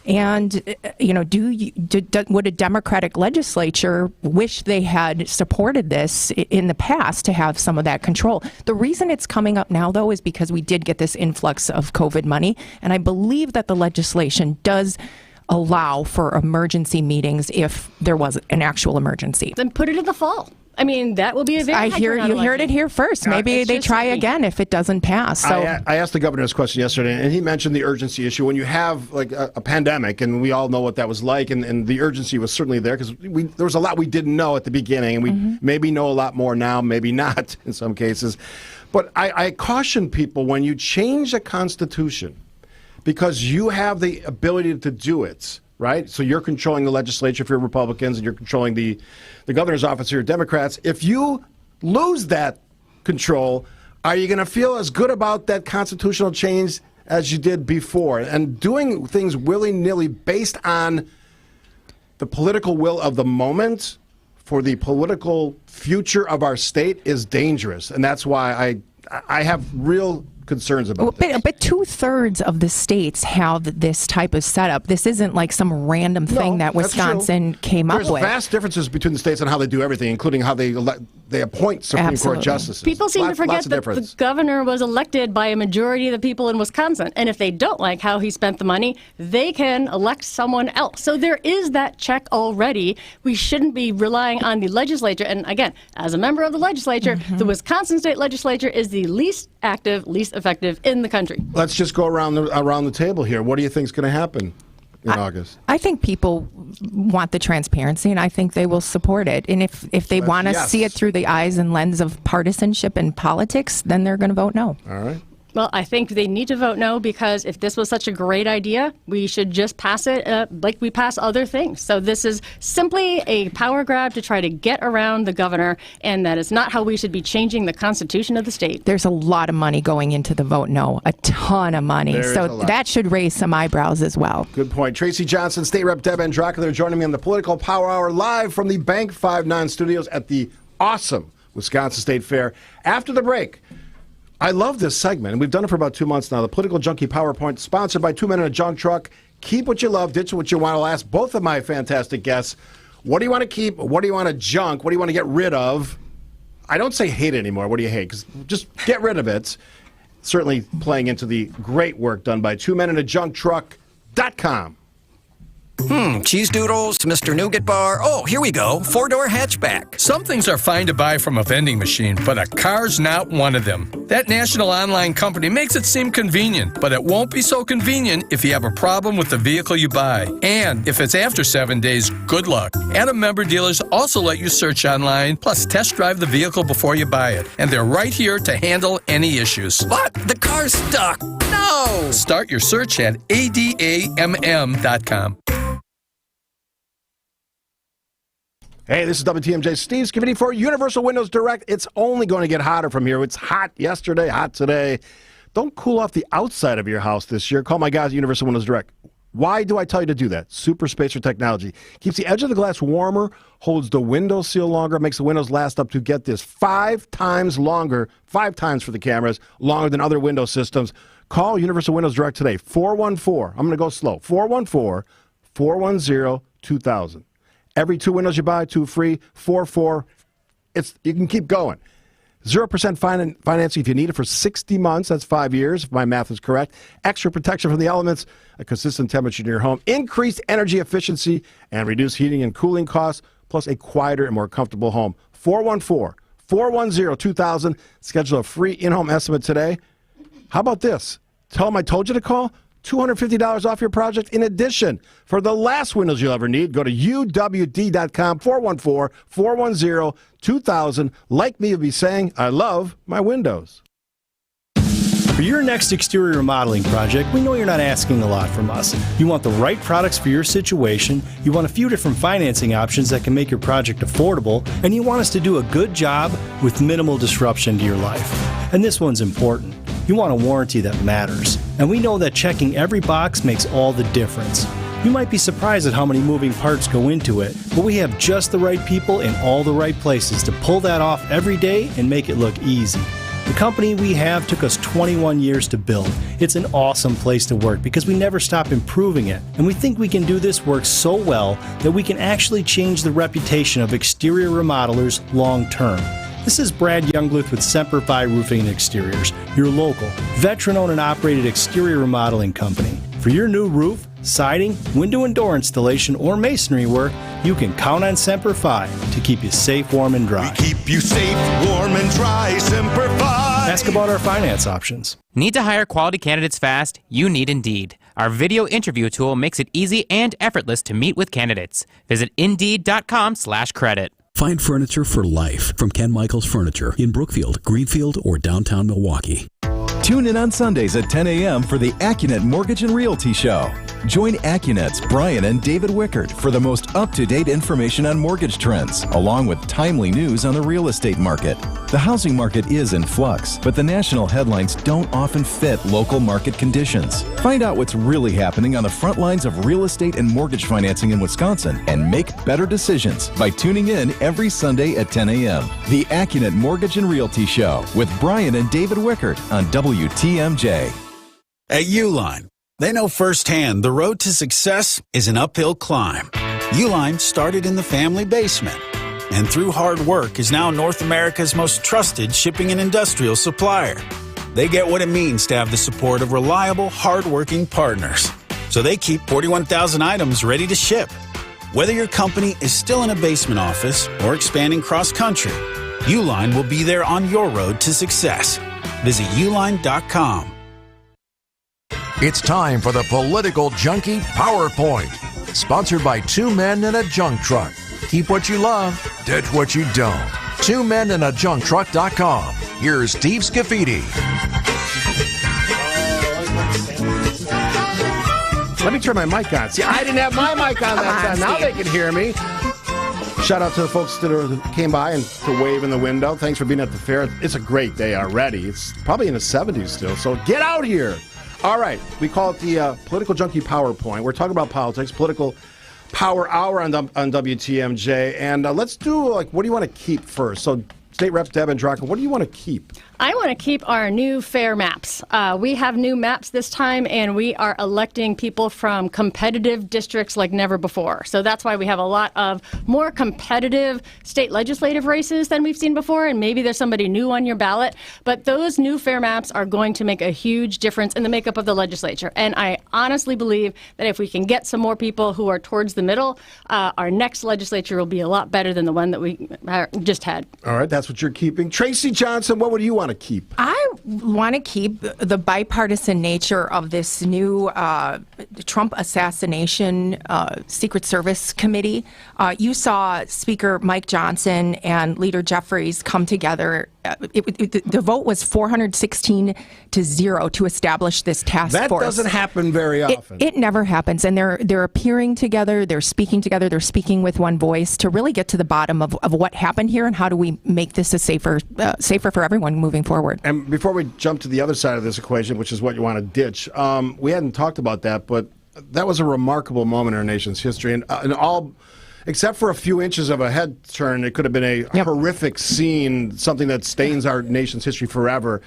And, would a Democratic legislature wish they had supported this in the past to have some of that control? The reason it's coming up now, though, is because we did get this influx of COVID money. And I believe that the legislation does allow for emergency meetings if there was an actual emergency. Then put it in the fall. I mean, that will be a very you heard it here first. Maybe they try again if it doesn't pass. So I asked the governor this question yesterday, and he mentioned the urgency issue. When you have like a pandemic, and we all know what that was like, and the urgency was certainly there because there was a lot we didn't know at the beginning, and we maybe know a lot more now, maybe not in some cases. But I caution people, when you change a constitution, because you have the ability to do it, right? So you're controlling the legislature if you're Republicans, and you're controlling the governor's office if you're Democrats. If you lose that control, are you going to feel as good about that constitutional change as you did before? And doing things willy-nilly based on the political will of the moment for the political future of our state is dangerous. And that's why I have real concerns about this. But 2/3 of the states have this type of setup. This isn't like some random thing that Wisconsin came up with. There's vast differences between the states on how they do everything, including how they appoint Supreme Court justices. People seem to forget that the governor was elected by a majority of the people in Wisconsin. And if they don't like how he spent the money, they can elect someone else. So there is that check already. We shouldn't be relying on the legislature. And again, as a member of the legislature, the Wisconsin state legislature is the least active, least effective in the country. Let's just go around the table here. What do you think is going to happen in August? I think people want the transparency, and I think they will support it. And if they want to see it through the eyes and lens of partisanship and politics, then they're going to vote no. All right. Well, I think they need to vote no, because if this was such a great idea, we should just pass it like we pass other things. So this is simply a power grab to try to get around the governor, and that is not how we should be changing the Constitution of the state. There's a lot of money going into the vote no, a ton of money. So that should raise some eyebrows as well. Good point. Tracy Johnson, State Rep Deb Andraka, they're joining me on the Political Power Hour live from the Bank 59 studios at the awesome Wisconsin State Fair. After the break, I love this segment, and we've done it for about 2 months now. The Political Junkie PowerPoint, sponsored by 2 Men in a Junk Truck. Keep what you love, ditch what you want. I'll ask both of my fantastic guests, what do you want to keep? What do you want to junk? What do you want to get rid of? I don't say hate anymore. What do you hate? Because just get rid of it. Certainly playing into the great work done by 2meninajunktruck.com. Cheese doodles, Mr. Nougat Bar. Oh, here we go. 4-door hatchback. Some things are fine to buy from a vending machine, but a car's not one of them. That national online company makes it seem convenient, but it won't be so convenient if you have a problem with the vehicle you buy. And if it's after 7 days, good luck. Adam member dealers also let you search online, plus test drive the vehicle before you buy it. And they're right here to handle any issues. But the car's stuck. No! Start your search at adamm.com. Hey, this is WTMJ. Steve Scavini for Universal Windows Direct. It's only going to get hotter from here. It's hot yesterday, hot today. Don't cool off the outside of your house this year. Call my guys at Universal Windows Direct. Why do I tell you to do that? Super spacer technology. Keeps the edge of the glass warmer, holds the window seal longer, makes the windows last up to, get this, 5 times longer, 5 times for the cameras, longer than other window systems. Call Universal Windows Direct today, 414. I'm going to go slow. 414-410-2000. Every 2 windows you buy, 2 free, 44. You can keep going. 0% financing if you need it for 60 months. That's 5 years, if my math is correct. Extra protection from the elements, a consistent temperature in your home, increased energy efficiency, and reduced heating and cooling costs, plus a quieter and more comfortable home. 414-410-2000. Schedule a free in-home estimate today. How about this? Tell them I told you to call. $250 off your project. In addition, for the last windows you'll ever need, go to uwd.com, 414-410-2000. Like me, you'll be saying, I love my windows. For your next exterior remodeling project, we know you're not asking a lot from us. You want the right products for your situation, you want a few different financing options that can make your project affordable, and you want us to do a good job with minimal disruption to your life. And this one's important. You want a warranty that matters. And we know that checking every box makes all the difference. You might be surprised at how many moving parts go into it, but we have just the right people in all the right places to pull that off every day and make it look easy. The company we have took us 21 years to build. It's an awesome place to work because we never stop improving it. And we think we can do this work so well that we can actually change the reputation of exterior remodelers long term. This is Brad Youngluth with Semper Fi Roofing and Exteriors, your local, veteran-owned and operated exterior remodeling company. For your new roof, siding, window and door installation, or masonry work, you can count on Semper Fi to keep you safe, warm, and dry. We keep you safe, warm, and dry, Semper Fi. Ask about our finance options. Need to hire quality candidates fast? You need Indeed. Our video interview tool makes it easy and effortless to meet with candidates. Visit Indeed.com/credit. Find furniture for life from Ken Michaels Furniture in Brookfield, Greenfield, or downtown Milwaukee. Tune in on Sundays at 10 a.m. for the AccuNet Mortgage and Realty Show. Join AccuNet's Brian and David Wickard for the most up-to-date information on mortgage trends, along with timely news on the real estate market. The housing market is in flux, but the national headlines don't often fit local market conditions. Find out what's really happening on the front lines of real estate and mortgage financing in Wisconsin and make better decisions by tuning in every Sunday at 10 a.m. The AccuNet Mortgage and Realty Show with Brian and David Wickard on WTMJ. At Uline, they know firsthand the road to success is an uphill climb. Uline started in the family basement, and through hard work is now North America's most trusted shipping and industrial supplier. They get what it means to have the support of reliable, hard-working partners. So they keep 41,000 items ready to ship. Whether your company is still in a basement office or expanding cross-country, Uline will be there on your road to success. Visit uline.com. It's time for the Political Junkie PowerPoint, sponsored by Two Men in a Junk Truck. Keep what you love, ditch what you don't. TwoMenInAJunkTruck.com. Here's Steve Scafidi. Let me turn my mic on. See, I didn't have my mic on that time. Now they can hear me. Shout out to the folks that came by and to wave in the window. Thanks for being at the fair. It's a great day already. It's probably in the 70s still, so get out here. All right, we call it the Political Junkie PowerPoint. We're talking about politics, political power hour on WTMJ, and let's do, what do you want to keep first? So, State Rep Deb Andraka, what do you want to keep? I want to keep our new fair maps. We have new maps this time, and we are electing people from competitive districts like never before. So that's why we have a lot of more competitive state legislative races than we've seen before, and maybe there's somebody new on your ballot. But those new fair maps are going to make a huge difference in the makeup of the legislature. And I honestly believe that if we can get some more people who are towards the middle, our next legislature will be a lot better than the one that we just had. All right, that's what you're keeping. Tracy Johnson, what would you want to keep? I want to keep the bipartisan nature of this new Trump assassination Secret Service committee. You saw Speaker Mike Johnson and Leader Jeffries come together the vote was 416-0 to establish this task force. That doesn't happen very often. It never happens, and they're appearing together, they're speaking together, they're speaking with one voice to really get to the bottom of what happened here and how do we make this a safer for everyone moving forward. And before we jump to the other side of this equation, which is what you want to ditch, we hadn't talked about that, but that was a remarkable moment in our nation's history, and all. Except for a few inches of a head turn, it could have been a horrific scene, something that stains our nation's history forever.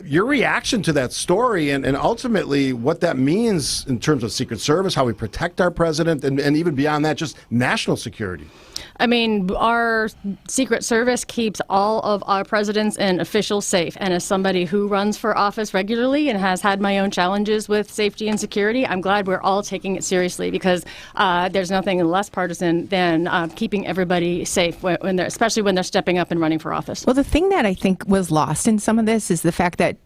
Your reaction to that story and ultimately what that means in terms of Secret Service, how we protect our president, and even beyond that, just national security. I mean, our Secret Service keeps all of our presidents and officials safe. And as somebody who runs for office regularly and has had my own challenges with safety and security, I'm glad we're all taking it seriously because there's nothing less partisan than keeping everybody safe, especially when they're stepping up and running for office. Well, the thing that I think was lost in some of this is the fact that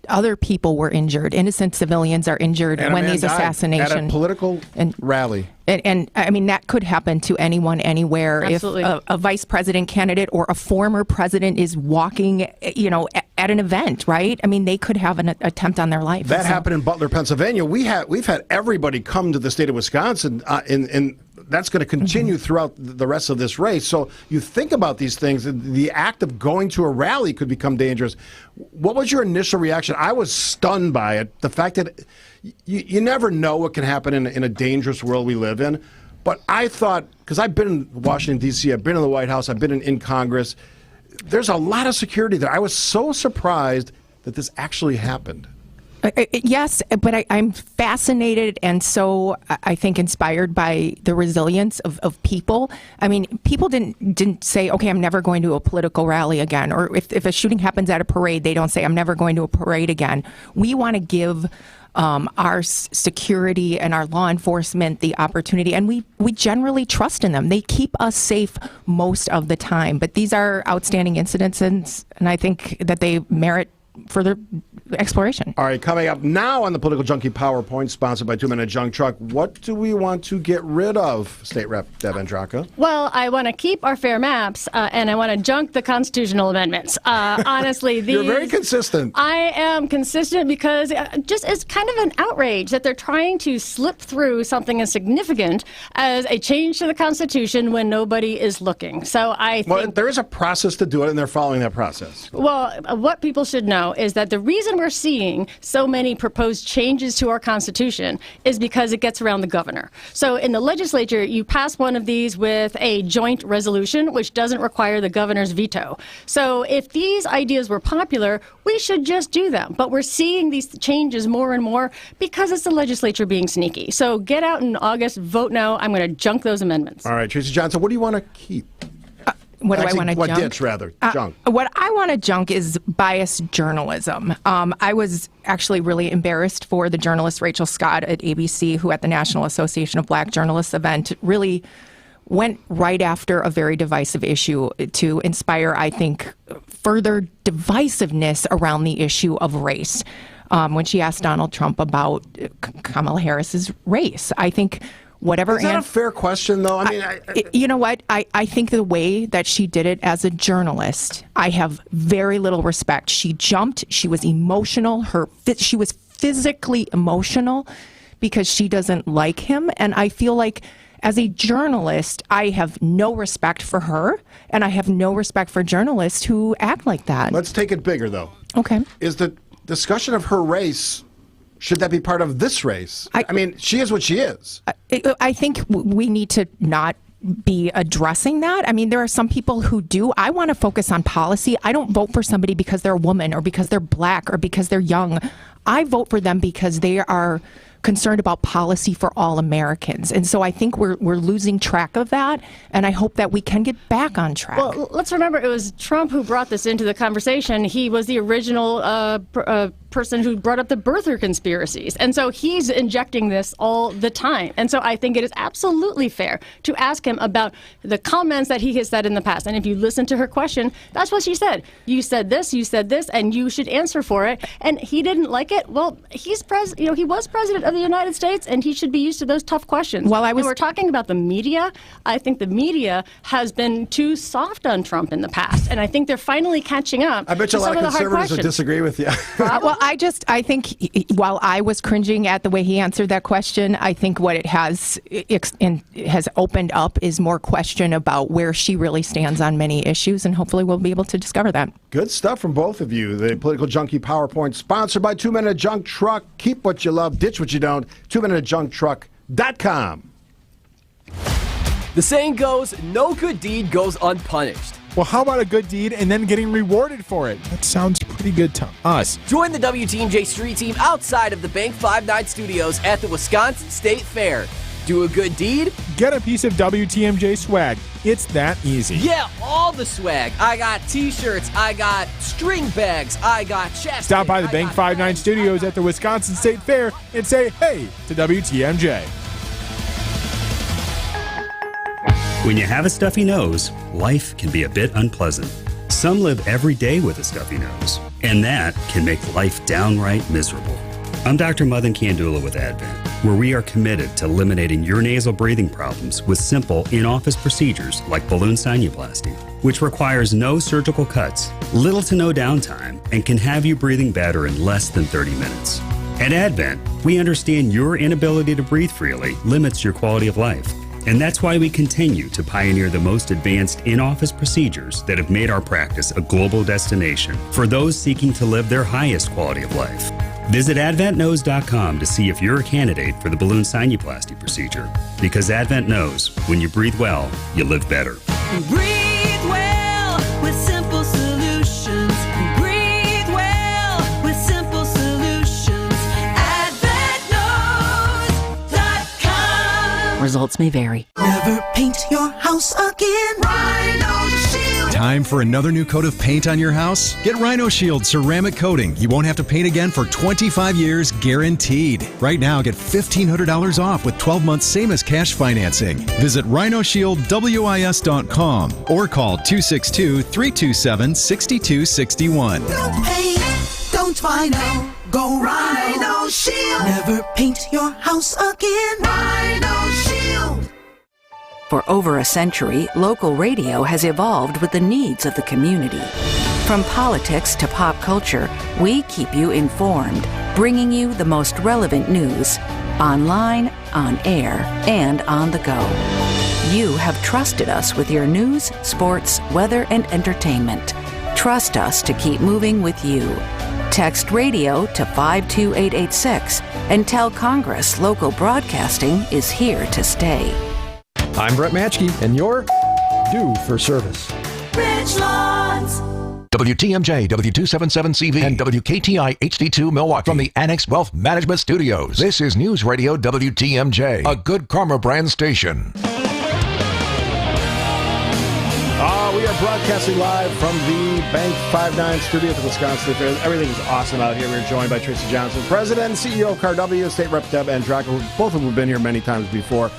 other people were injured. Innocent civilians are injured when these assassinations. At a political rally. And I mean, that could happen to anyone, anywhere. Absolutely. If a vice president candidate or a former president is walking, at an event, right? I mean, they could have an attempt on their life. That happened in Butler, Pennsylvania. We've had everybody come to the state of Wisconsin, and that's going to continue throughout the rest of this race. So you think about these things, the act of going to a rally could become dangerous. What was your initial reaction? I was stunned by it. The fact that you never know what can happen in a dangerous world we live in. But I thought, because I've been in Washington, D.C., I've been in the White House, I've been in Congress, there's a lot of security there. I was so surprised that this actually happened. Yes, but I'm fascinated and so, I think, inspired by the resilience of people. I mean, people didn't say, okay, I'm never going to a political rally again. Or if a shooting happens at a parade, they don't say, I'm never going to a parade again. We want to give our security and our law enforcement the opportunity, and we generally trust in them. They keep us safe most of the time, but these are outstanding incidents, and I think that they merit further exploration. All right, coming up now on the Political Junkie PowerPoint, sponsored by 2 Minute Junk Truck, what do we want to get rid of, State Rep Deb Andraka? Well, I want to keep our fair maps, and I want to junk the constitutional amendments. Honestly, You're very consistent. I am consistent because just it's kind of an outrage that they're trying to slip through something as significant as a change to the Constitution when nobody is looking. So I think... Well, there is a process to do it, and they're following that process. Well, what people should know is that the reason we're seeing so many proposed changes to our Constitution is because it gets around the governor. So in the legislature, you pass one of these with a joint resolution, which doesn't require the governor's veto. So if these ideas were popular, we should just do them. But we're seeing these changes more and more because it's the legislature being sneaky. So get out in August, vote no. I'm going to junk those amendments. All right, Tracy Johnson, what do you want to keep? What do I want to junk? What ditch, rather? Junk. What I want to junk is biased journalism. I was actually really embarrassed for the journalist Rachel Scott at ABC, who at the National Association of Black Journalists event really went right after a very divisive issue to inspire, I think, further divisiveness around the issue of race. When she asked Donald Trump about Kamala Harris's race, I think... Whatever. Is that a fair question, though? I mean, you know what? I think the way that she did it as a journalist, I have very little respect. She jumped. She was emotional. She was physically emotional because she doesn't like him. And I feel like as a journalist, I have no respect for her, and I have no respect for journalists who act like that. Let's take it bigger, though. Okay. Is the discussion of her race... Should that be part of this race? I mean, she is what she is. I think we need to not be addressing that. I mean, there are some people who do. I want to focus on policy. I don't vote for somebody because they're a woman or because they're black or because they're young. I vote for them because they are concerned about policy for all Americans. And so I think we're losing track of that, and I hope that we can get back on track. Well, let's remember it was Trump who brought this into the conversation. He was the original person who brought up the birther conspiracies. And so he's injecting this all the time. And so I think it is absolutely fair to ask him about the comments that he has said in the past. And if you listen to her question, that's what she said. You said this, and you should answer for it. And he didn't like it. Well, he was president of the United States, and he should be used to those tough questions. Well, we're talking about the media. I think the media has been too soft on Trump in the past, and I think they're finally catching up. I bet you a lot of conservatives would disagree with you. Well, I think while I was cringing at the way he answered that question, I think what it has opened up is more question about where she really stands on many issues, and hopefully we'll be able to discover that. Good stuff from both of you. The Political Junkie PowerPoint, sponsored by 2 Minute Junk Truck. Keep what you love, ditch what you don't. 2MinuteJunkTruck.com. The saying goes, no good deed goes unpunished. Well, how about a good deed and then getting rewarded for it? That sounds pretty good to us. Join the WTMJ Street Team outside of the Bank 59 studios at the Wisconsin State Fair. Do a good deed? Get a piece of WTMJ swag. It's that easy. Yeah, all the swag. I got t-shirts, I got string bags, I got chest. Stop by the Bank 59 studios at the Wisconsin State Fair and say hey to WTMJ. When you have a stuffy nose, life can be a bit unpleasant. Some live every day with a stuffy nose, and that can make life downright miserable. I'm Dr. Madan Kandula with Advent, where we are committed to eliminating your nasal breathing problems with simple in-office procedures like balloon sinuplasty, which requires no surgical cuts, little to no downtime, and can have you breathing better in less than 30 minutes. At Advent, we understand your inability to breathe freely limits your quality of life. And that's why we continue to pioneer the most advanced in-office procedures that have made our practice a global destination for those seeking to live their highest quality of life. Visit AdventKnows.com to see if you're a candidate for the balloon sinuplasty procedure. Because Advent knows when you breathe well, you live better. Breathe well with simple solutions. Breathe well with simple solutions. AdventKnows.com. Results may vary. Never paint your house again. Rhino Shield. Time for another new coat of paint on your house? Get Rhino Shield ceramic coating. You won't have to paint again for 25 years guaranteed. Right now, get $1,500 off with 12 months same as cash financing. Visit RhinoShieldWIS.com or call 262-327-6261. No paint, don't Rhino. Go Rhino Shield. Never paint your house again. Rhino Shield. For over a century, local radio has evolved with the needs of the community. From politics to pop culture, we keep you informed, bringing you the most relevant news, online, on air, and on the go. You have trusted us with your news, sports, weather, and entertainment. Trust us to keep moving with you. Text radio to 52886 and tell Congress local broadcasting is here to stay. I'm Brett Matchke, and you're due for service. Richlands. WTMJ, W277CV, and WKTI HD2 Milwaukee from the Annex Wealth Management Studios. This is News Radio WTMJ, a Good Karma brand station. We are broadcasting live from the Bank 59 studio at the Wisconsin State Fair. Everything is awesome out here. We're joined by Tracy Johnson, President and CEO of CarW, State Rep Deb Andraka, both of them have been here many times before.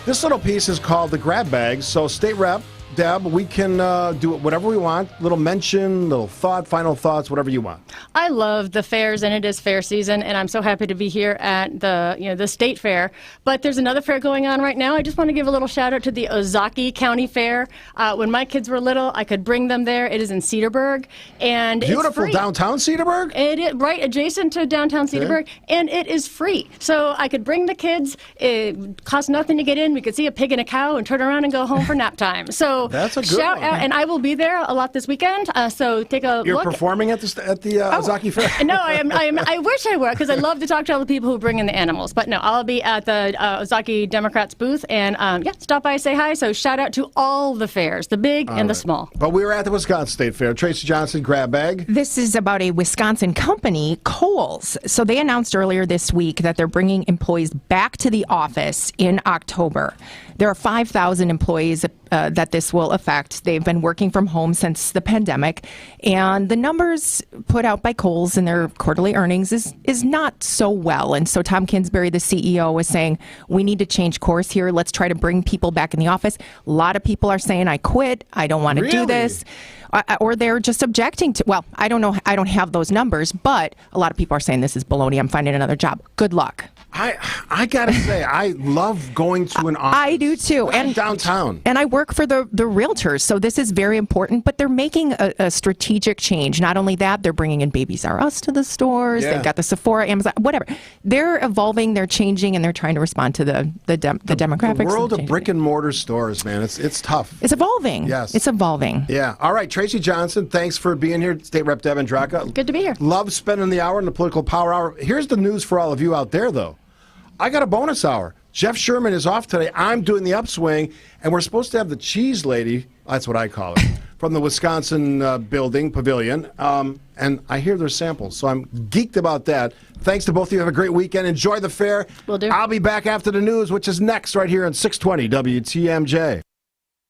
This little piece is called the Grab Bags. So, State Rep Deb, we can do whatever we want. Little mention, little thought, final thoughts, whatever you want. I love the fairs, and it is fair season, and I'm so happy to be here at the state fair. But there's another fair going on right now. I just want to give a little shout out to the Ozaukee County Fair. When my kids were little, I could bring them there. It is in Cedarburg, and beautiful it's free. Downtown Cedarburg. It is right adjacent to downtown Cedarburg, and it is free. So I could bring the kids. It costs nothing to get in. We could see a pig and a cow and turn around and go home for nap time. So that's a good shout one. out, and I will be there a lot this weekend. So take a look. You're performing at the Ozaukee Fair? No, I wish I were, because I love to talk to all the people who bring in the animals. But no, I'll be at the Ozaukee Democrats booth, and stop by, say hi. So shout out to all the fairs, the big and the small. But we were at the Wisconsin State Fair. Tracy Johnson, Grab Bag. This is about a Wisconsin company, Kohl's. So they announced earlier this week that they're bringing employees back to the office in October. There are 5,000 employees that this will affect. They've been working from home since the pandemic, and the numbers put out by Kohl's in their quarterly earnings is not so well. And so Tom Kinsbury, the CEO, was saying, we need to change course here. Let's try to bring people back in the office. A lot of people are saying, I quit. I don't want to do this. Or they're just objecting to, well, I don't know. I don't have those numbers, but a lot of people are saying this is baloney. I'm finding another job. Good luck. I got to say, I love going to an office. I do too. And downtown. And I work for the realtors, so this is very important, but they're making a strategic change. Not only that, they're bringing in Babies R Us to the stores. Yeah. They've got the Sephora, Amazon, whatever. They're evolving, they're changing, and they're trying to respond to the demographics. The world of brick and mortar stores, man, it's tough. It's evolving. Yes. It's evolving. Yeah. All right, Tracy Johnson, thanks for being here. State Rep Devin Draka. Good to be here. Love spending the hour in the Political Power Hour. Here's the news for all of you out there, though. I got a bonus hour. Jeff Sherman is off today. I'm doing the upswing, and we're supposed to have the cheese lady, that's what I call it, from the Wisconsin pavilion. And I hear there's samples, so I'm geeked about that. Thanks to both of you. Have a great weekend. Enjoy the fair. Will do. I'll be back after the news, which is next right here on 620 WTMJ.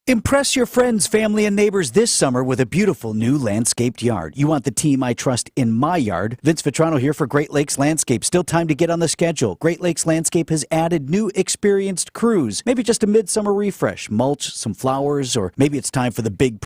Impress your friends, family, and neighbors this summer with a beautiful new landscaped yard. You want the team I trust in my yard. Vince Vitrano here for Great Lakes Landscape. Still time to get on the schedule. Great Lakes Landscape has added new experienced crews. Maybe just a midsummer refresh, mulch, some flowers, or maybe it's time for the big